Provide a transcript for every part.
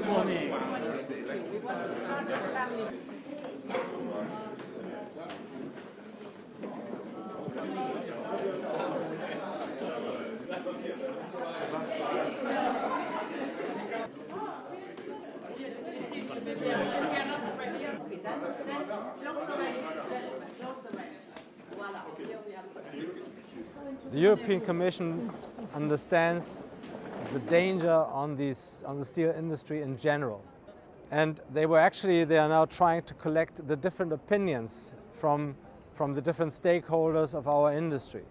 Good morning. The European Commission understands the danger on the steel industry in general. And they are now trying to collect the different opinions from the different stakeholders of our industry.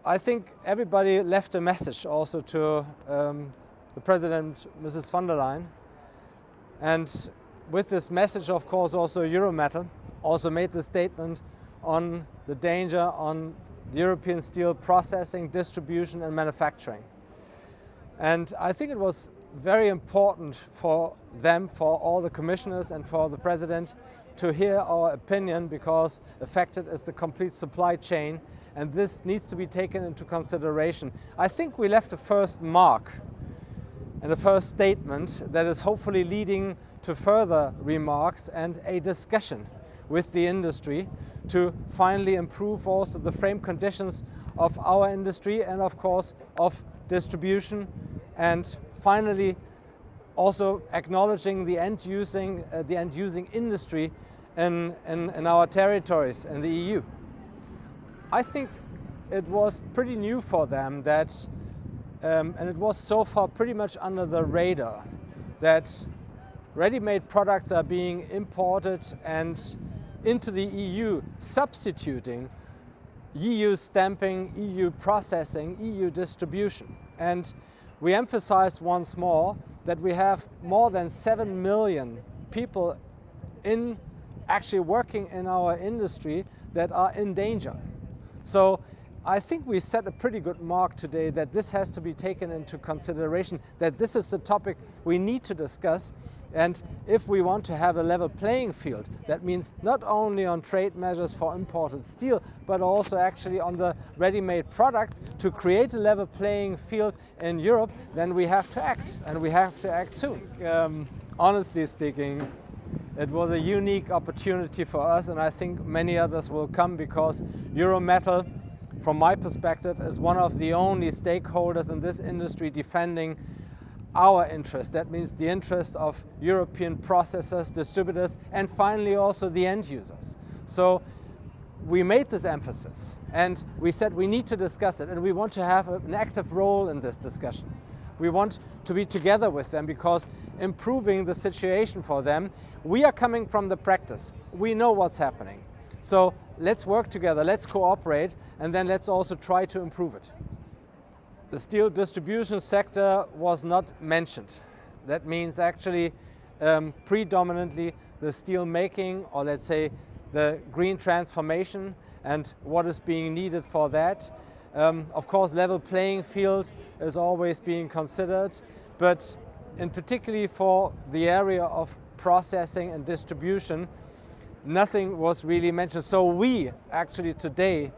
I think everybody left a message also to the President, Mrs. von der Leyen. And with this message, of course, also EUROMETAL also made the statement on the danger on the European steel processing, distribution and manufacturing. And I think it was very important for them, for all the commissioners and for the President to hear our opinion, because affected is the complete supply chain and this needs to be taken into consideration. I think we left the first mark and the first statement that is hopefully leading to further remarks and a discussion with the industry to finally improve also the frame conditions of our industry and of course of distribution, and finally also acknowledging the end using industry in our territories in the EU. I think it was pretty new for them that and it was so far pretty much under the radar that ready-made products are being imported and into the EU, substituting EU stamping, EU processing, EU distribution. And we emphasized once more that we have more than 7 million people actually working in our industry that are in danger. So I think we set a pretty good mark today that this has to be taken into consideration, that this is a topic we need to discuss. And if we want to have a level playing field, that means not only on trade measures for imported steel, but also actually on the ready-made products, to create a level playing field in Europe, then we have to act, and we have to act soon. Honestly speaking, it was a unique opportunity for us, and I think many others will come, because EUROMETAL, from my perspective, is one of the only stakeholders in this industry defending our interest. That means the interest of European processors, distributors, and finally also the end users. So we made this emphasis and we said we need to discuss it, and we want to have an active role in this discussion. We want to be together with them, because improving the situation for them, we are coming from the practice. We know what's happening. So let's work together, let's cooperate, and then let's also try to improve it. The steel distribution sector was not mentioned. That means actually predominantly the steel making, or let's say the green transformation and what is being needed for that. Of course, level playing field is always being considered, but in particularly for the area of processing and distribution, nothing was really mentioned. So we actually today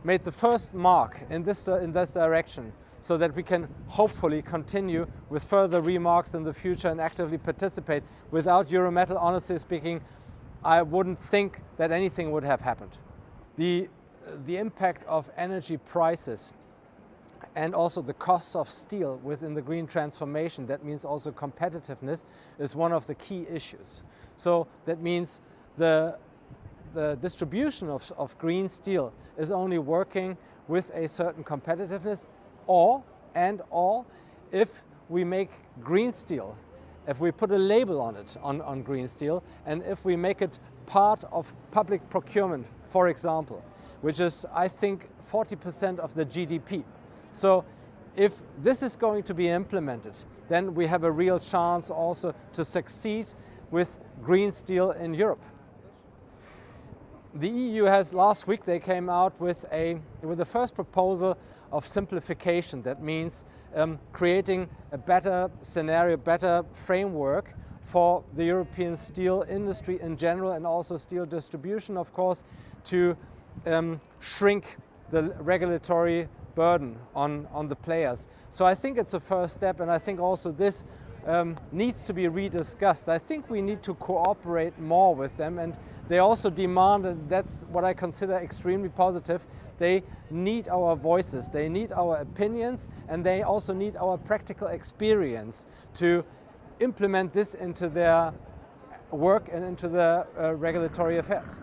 made the first mark in this direction, so that we can hopefully continue with further remarks in the future and actively participate. Without EUROMETAL, honestly speaking, I wouldn't think that anything would have happened. The impact of energy prices and also the costs of steel within the green transformation, that means also competitiveness, is one of the key issues. So that means the distribution of green steel is only working with a certain competitiveness, or if we make green steel, if we put a label on it, on green steel, and if we make it part of public procurement, for example, which is, I think, 40% of the GDP. So if this is going to be implemented, then we have a real chance also to succeed with green steel in Europe. The EU has, last week they came out with the first proposal of simplification. That means creating a better scenario, better framework for the European steel industry in general, and also steel distribution, of course, to shrink the regulatory burden on the players. So I think it's a first step, and I think also this needs to be rediscussed. I think we need to cooperate more with them, and they also demand, and that's what I consider extremely positive, they need our voices, they need our opinions, and they also need our practical experience to implement this into their work and into their regulatory affairs.